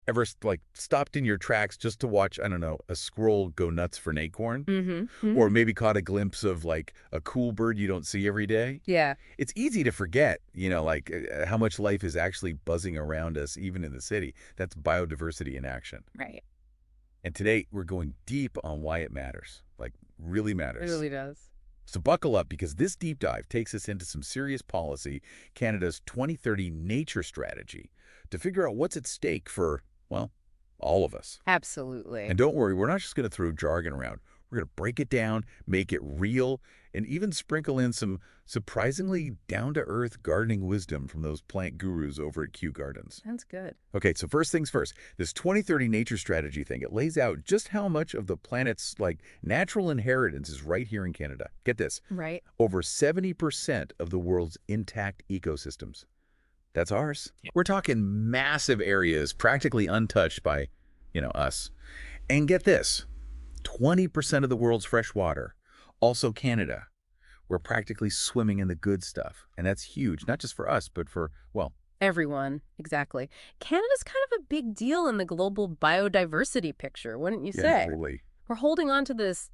Ever like stopped in your tracks just to watch, I don't know, a squirrel go nuts for an acorn? Or maybe caught a glimpse of like a cool bird you don't see every day? Yeah, It's easy to forget, like how much life is actually buzzing around us, even in the city. That's biodiversity in action. right. And today we're going deep on why it matters, like really It matters. really does. So buckle up because this deep dive takes us into some serious policy, Canada's 2030 nature strategy, to figure out what's at stake for, well, all of us. Absolutely. And don't worry, we're not just going to throw jargon around. We're going to break it down, make it real, and even sprinkle in some surprisingly down-to-earth gardening wisdom from those plant gurus over at Kew Gardens. Sounds good. Okay, so first things first, this 2030 nature strategy thing, it lays out just how much of the planet's natural inheritance is right here in Canada. Get this, Right. over 70% of the world's intact ecosystems. That's ours. We're talking massive areas practically untouched by, us. And get this, 20% of the world's fresh water, also Canada. We're practically swimming in the good stuff. And that's huge, not just for us, but for, well, Everyone. Exactly. Canada's kind of a big deal in the global biodiversity picture, wouldn't you yeah, say? totally. We're holding on to this,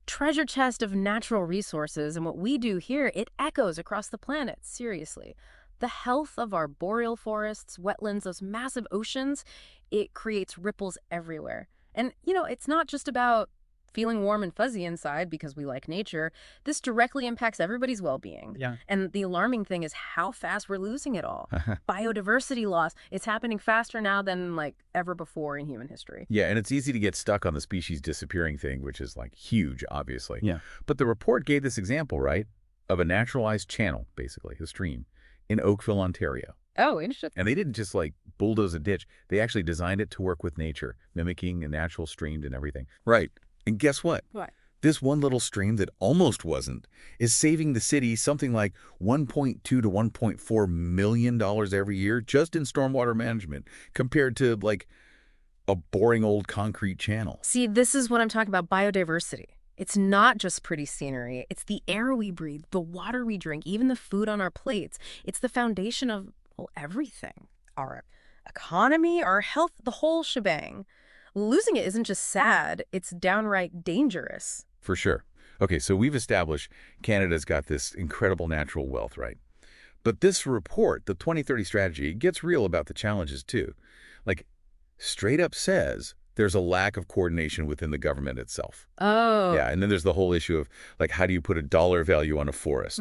treasure chest of natural resources, and what we do here, it echoes across the planet, seriously. The health of our boreal forests, wetlands, those massive oceans, it creates ripples everywhere. And, it's not just about feeling warm and fuzzy inside because we like nature. This directly impacts everybody's well-being. Yeah. And the alarming thing is how fast we're losing it all. Biodiversity loss, it's happening faster now than, ever before in human history. Yeah, and it's easy to get stuck on the species disappearing thing, which is, huge, obviously. Yeah. But the report gave this example, right, of a naturalized channel, basically, a stream, in Oakville, Ontario. Oh, interesting. And they didn't just, bulldoze a ditch. They actually designed it to work with nature, mimicking a natural stream and everything. Right. And guess what? What? This one little stream that almost wasn't is saving the city something like $1.2 to $1.4 million every year just in stormwater management compared to, a boring old concrete channel. See, this is what I'm talking about, biodiversity. It's not just pretty scenery. It's the air we breathe, the water we drink, even the food on our plates. It's the foundation of, everything. Our economy, our health, the whole shebang. Losing it isn't just sad, it's downright dangerous. For sure. Okay, so we've established Canada's got this incredible natural wealth, right? But this report, the 2030 strategy, gets real about the challenges too. Straight up says there's a lack of coordination within the government itself. Oh. Yeah, and then there's the whole issue of, how do you put a dollar value on a forest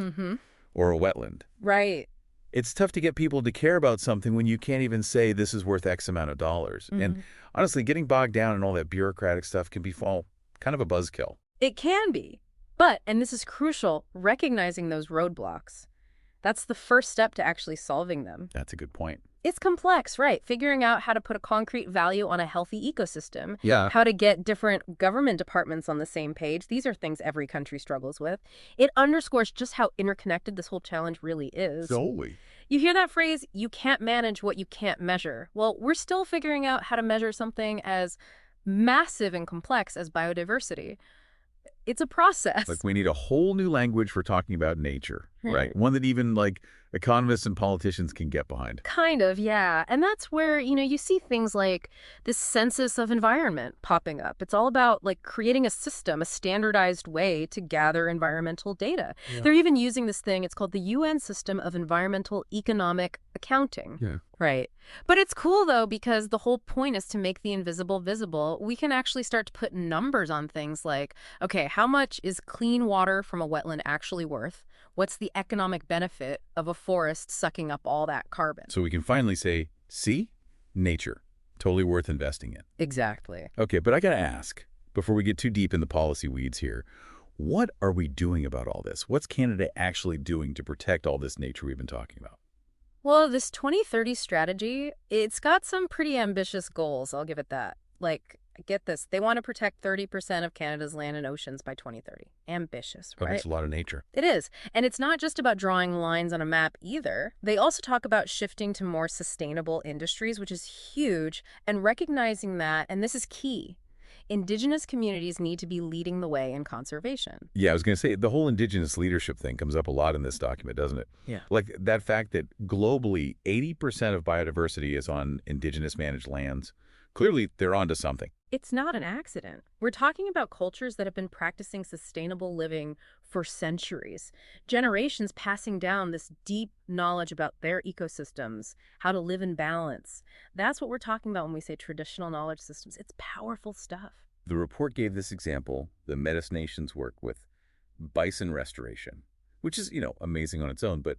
or a wetland? Right. It's tough to get people to care about something when you can't even say this is worth X amount of dollars. And honestly, getting bogged down in all that bureaucratic stuff can be kind of a buzzkill. It can be. But, and this is crucial, recognizing those roadblocks. That's the first step to actually solving them. That's a good point. It's complex, right? Figuring out how to put a concrete value on a healthy ecosystem. Yeah. How to get different government departments on the same page. These are things every country struggles with. It underscores just how interconnected this whole challenge really is. Solely. You hear that phrase, you can't manage what you can't measure. Well, we're still figuring out how to measure something as massive and complex as biodiversity. It's a process. We need a whole new language for talking about nature, right? One that even economists and politicians can get behind. Kind of, yeah. And that's where, you see things like this census of environment popping up. It's all about creating a system, a standardized way to gather environmental data. Yeah. They're even using this thing, it's called the UN System of Environmental Economic Accounting. Yeah. Right. But it's cool, though, because the whole point is to make the invisible visible. We can actually start to put numbers on things like, okay, how much is clean water from a wetland actually worth? What's the economic benefit of a forest sucking up all that carbon? So we can finally say, see, nature, totally worth investing in. Exactly. Okay, but I got to ask, before we get too deep in the policy weeds here, what are we doing about all this? What's Canada actually doing to protect all this nature we've been talking about? Well, this 2030 strategy, it's got some pretty ambitious goals, I'll give it that. Get this, they want to protect 30% of Canada's land and oceans by 2030. Ambitious, right? Oh, that's a lot of nature. It is. And it's not just about drawing lines on a map either. They also talk about shifting to more sustainable industries, which is huge, and recognizing that, and this is key, Indigenous communities need to be leading the way in conservation. Yeah, I was going to say, the whole indigenous leadership thing comes up a lot in this document, doesn't it? Yeah. Like that fact that globally, 80% of biodiversity is on indigenous managed lands. Clearly, they're onto something. It's not an accident. We're talking about cultures that have been practicing sustainable living for centuries, generations passing down this deep knowledge about their ecosystems, how to live in balance. That's what we're talking about when we say traditional knowledge systems. It's powerful stuff. The report gave this example, the Metis Nations work with bison restoration, which is, amazing on its own, but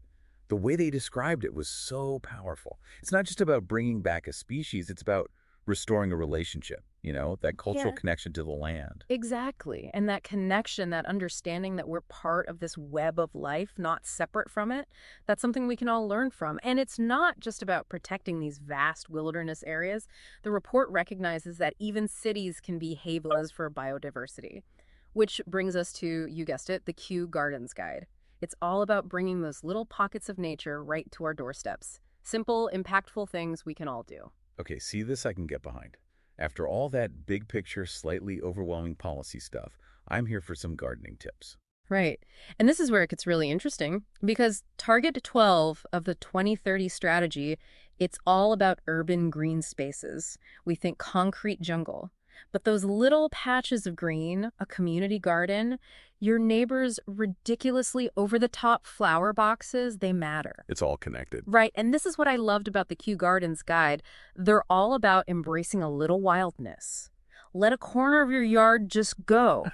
the way they described it was so powerful. It's not just about bringing back a species, it's about restoring a relationship, that cultural Yeah. connection to the land. Exactly. And that connection, that understanding that we're part of this web of life, not separate from it, that's something we can all learn from. And it's not just about protecting these vast wilderness areas. The report recognizes that even cities can be havens for biodiversity, which brings us to, you guessed it, the Kew Gardens Guide. It's all about bringing those little pockets of nature right to our doorsteps. Simple, impactful things we can all do. Okay, see, this I can get behind. After all that big picture, slightly overwhelming policy stuff, I'm here for some gardening tips. Right. And this is where it gets really interesting because Target 12 of the 2030 strategy, it's all about urban green spaces. We think concrete jungle. But those little patches of green, a community garden, your neighbor's ridiculously over-the-top flower boxes, they matter. It's all connected. Right, and this is what I loved about the Kew Gardens Guide. They're all about embracing a little wildness. Let a corner of your yard just go.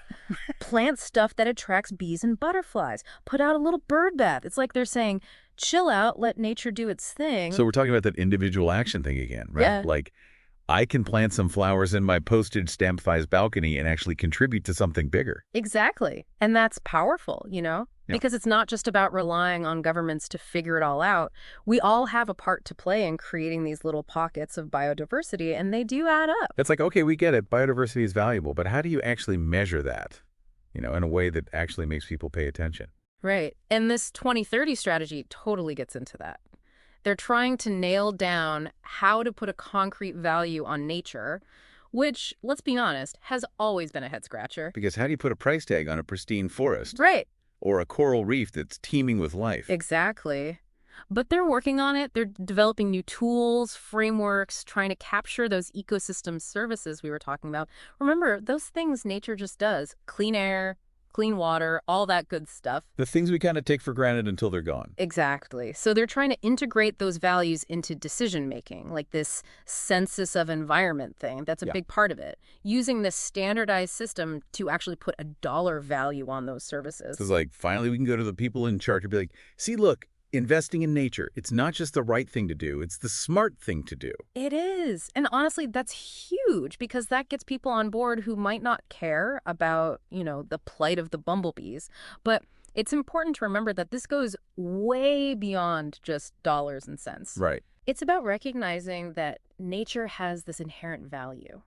Plant stuff that attracts bees and butterflies. Put out a little bird bath. It's like they're saying, chill out, let nature do its thing. So we're talking about that individual action thing again, right? Yeah. Like, I can plant some flowers in my postage stamp-sized balcony and actually contribute to something bigger. Exactly. And that's powerful, Yeah. Because it's not just about relying on governments to figure it all out. We all have a part to play in creating these little pockets of biodiversity, and they do add up. It's like, okay, we get it. Biodiversity is valuable, but how do you actually measure that, in a way that actually makes people pay attention? Right. And this 2030 strategy totally gets into that. They're trying to nail down how to put a concrete value on nature, which, let's be honest, has always been a head-scratcher. Because how do you put a price tag on a pristine forest? Right. Or a coral reef that's teeming with life? Exactly. But they're working on it. They're developing new tools, frameworks, trying to capture those ecosystem services we were talking about. Remember, those things nature just does. Clean air, clean water, all that good stuff. The things we kind of take for granted until they're gone. Exactly. So they're trying to integrate those values into decision-making, like this census of environment thing. That's a big part of it. Using this standardized system to actually put a dollar value on those services. So it's like, finally, we can go to the people in charge and be like, see, look, investing in nature, it's not just the right thing to do, it's the smart thing to do. It is. And honestly, that's huge because that gets people on board who might not care about, the plight of the bumblebees. But it's important to remember that this goes way beyond just dollars and cents. Right. It's about recognizing that nature has this inherent value,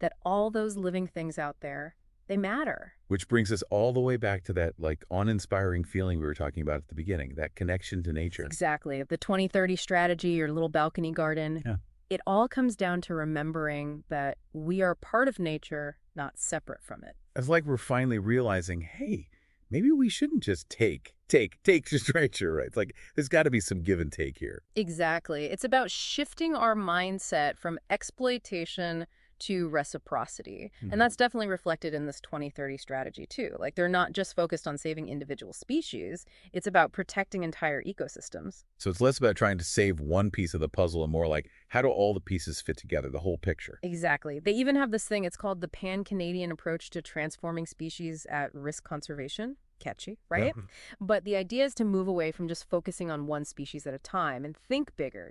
that all those living things out there, they matter. Which brings us all the way back to that, awe-inspiring feeling we were talking about at the beginning, that connection to nature. Exactly. The 2030 strategy, your little balcony garden. Yeah. It all comes down to remembering that we are part of nature, not separate from it. It's like we're finally realizing, hey, maybe we shouldn't just take just nature, right? It's like there's got to be some give and take here. Exactly. It's about shifting our mindset from exploitation to reciprocity. And that's definitely reflected in this 2030 strategy too. Like they're not just focused on saving individual species, it's about protecting entire ecosystems. So it's less about trying to save one piece of the puzzle and more like, how do all the pieces fit together, the whole picture? Exactly. They even have this thing, it's called the Pan-Canadian approach to transforming species at risk conservation. Catchy, right? But the idea is to move away from just focusing on one species at a time and think bigger,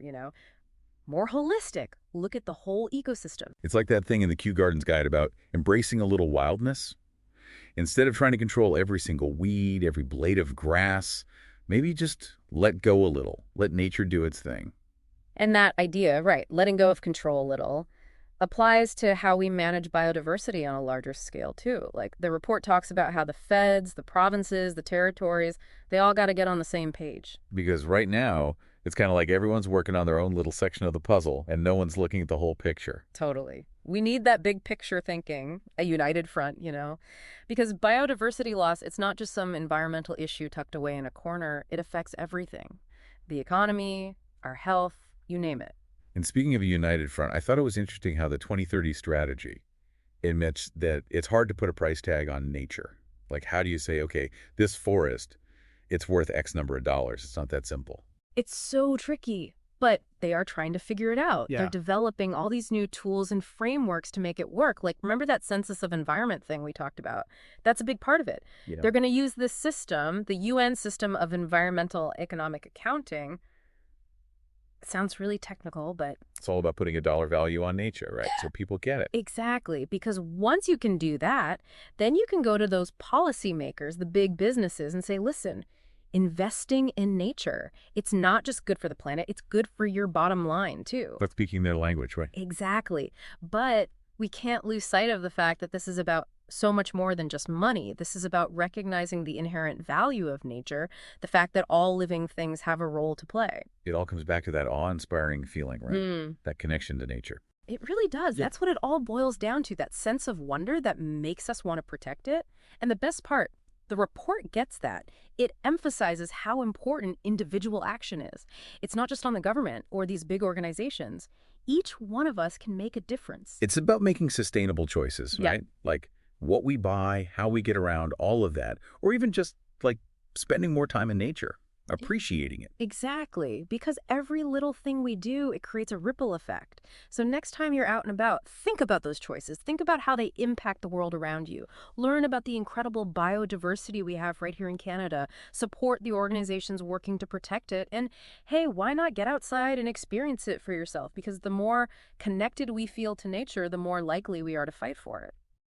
more holistic. Look at the whole ecosystem. It's like that thing in the Kew Gardens Guide about embracing a little wildness. Instead of trying to control every single weed, every blade of grass, maybe just let go a little. Let nature do its thing. And that idea, right, letting go of control a little, applies to how we manage biodiversity on a larger scale, too. Like the report talks about how the feds, the provinces, the territories, they all got to get on the same page. Because right now, it's kind of like everyone's working on their own little section of the puzzle, and no one's looking at the whole picture. Totally. We need that big picture thinking, a united front. Because biodiversity loss, it's not just some environmental issue tucked away in a corner. It affects everything. The economy, our health, you name it. And speaking of a united front, I thought it was interesting how the 2030 strategy admits that it's hard to put a price tag on nature. Like, how do you say, okay, this forest, it's worth X number of dollars? It's not that simple. It's so tricky, but they are trying to figure it out. Yeah. They're developing all these new tools and frameworks to make it work. Like, remember that census of environment thing we talked about? That's a big part of it. Yeah. They're going to use this system, the UN system of environmental economic accounting. Sounds really technical, but It's all about putting a dollar value on nature, right? So people get it. exactly, because once you can do that, then you can go to those policymakers, the big businesses, and say, listen, investing in nature, it's not just good for the planet, it's good for your bottom line, too. But speaking their language, right? Exactly. But we can't lose sight of the fact that this is about so much more than just money. This is about recognizing the inherent value of nature, the fact that all living things have a role to play. It all comes back to that awe-inspiring feeling, right? Mm. That connection to nature. It really does. Yeah. That's what it all boils down to, that sense of wonder that makes us want to protect it. And the best part, the report gets that. It emphasizes how important individual action is. It's not just on the government or these big organizations. Each one of us can make a difference. It's about making sustainable choices, Yeah. right? Like what we buy, how we get around, all of that. Or even just like spending more time in nature, appreciating it. Exactly. Because every little thing we do, it creates a ripple effect. So next time you're out and about, think about those choices. Think about how they impact the world around you. Learn about the incredible biodiversity we have right here in Canada. Support the organizations working to protect it. And hey, why not get outside and experience it for yourself? Because the more connected we feel to nature, the more likely we are to fight for it.